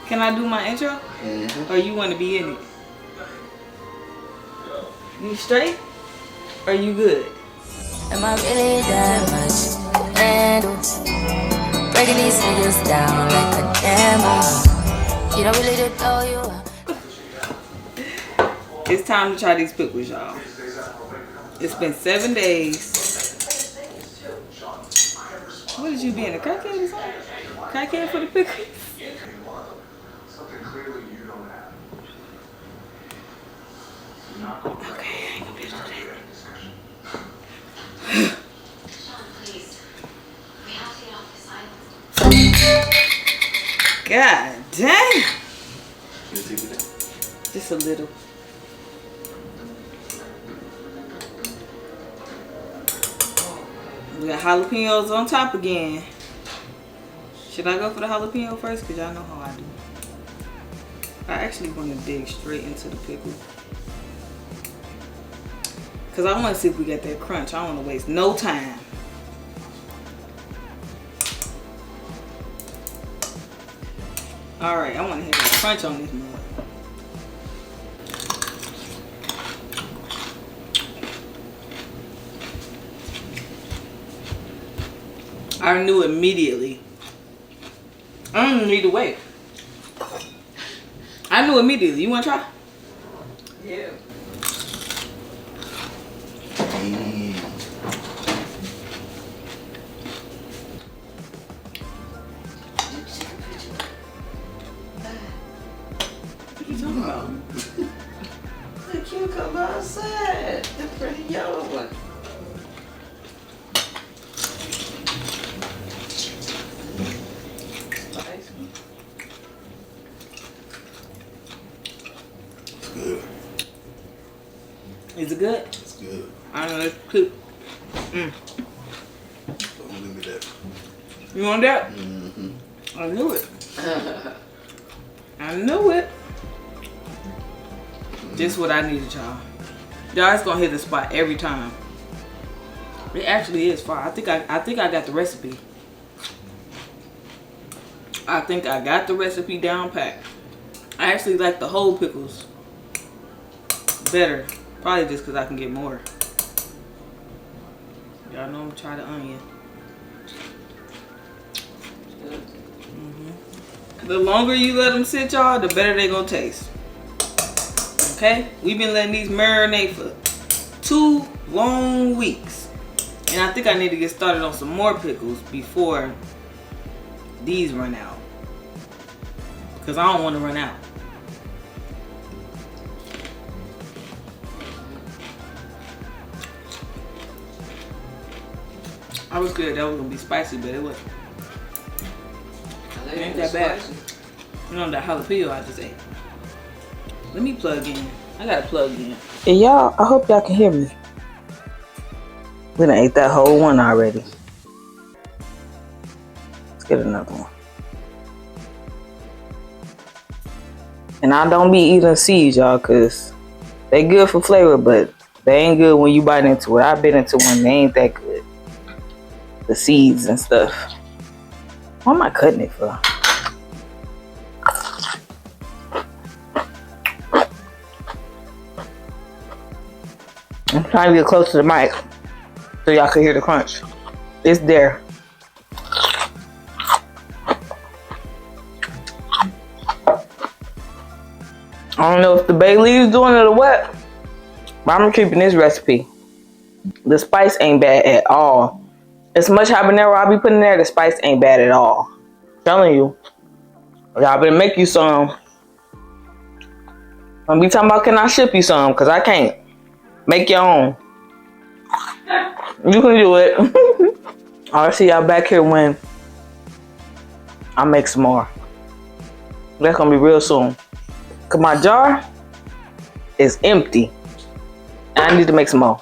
Can I do my intro? Or you want to be in it? You straight? Or you good? Am I really that much to handle? Breaking these niggas down like a camel. You don't really know you. It's time to try these pickles, y'all. It's been 7 days. What did you be in, a crackhead or something? Crackhead for the pickles? Okay, I ain't gonna be able to do that. God dang! Just a little. We got jalapenos on top again. Should I go for the jalapeno first? Because y'all know how I do. I actually want to dig straight into the pickle. Because I want to see if we get that crunch. I don't want to waste no time. Alright, I want to hit that crunch on this mug. I knew immediately. I don't need to wait. I knew immediately. You want to try? Yeah. What are you talking about? The cucumber outside. The pretty yellow one. Is it good? It's good. I don't know. It's cute. Don't give me that. You want that? Mm-hmm. I knew it. I knew it. Just what I needed, y'all. Y'all, it's gonna hit the spot every time. It actually is fire. I think I got the recipe. I think I got the recipe down pat. I actually like the whole pickles better. Probably just because I can get more. Y'all know I'm gonna try the onion. The longer you let them sit, y'all, the better they gonna taste. Okay? We've been letting these marinate for 2 long weeks. And I think I need to get started on some more pickles before these run out. Because I don't want to run out. I was scared that was going to be spicy, but it wasn't. It ain't that bad. You know, that jalapeno I just ate. Let me plug in. I gotta plug in. And y'all, I hope y'all can hear me. We done ate that whole one already. Let's get another one. And I don't be eating seeds, y'all, because they good for flavor, but they ain't good when you bite into it. I've been into one, they ain't that good. The seeds and stuff. What am I cutting it for? I'm trying to get close to the mic so y'all can hear the crunch. It's there. I don't know if the bay leaves doing it or what, but I'm keeping this recipe. The spice ain't bad at all. As much habanero I be putting in there, the spice ain't bad at all. I'm telling you. Y'all better make you some. I'm be talking about, can I ship you some? Because I can't. Make your own. You can do it. I'll see y'all back here when I make some more. That's going to be real soon. Because my jar is empty. And I need to make some more.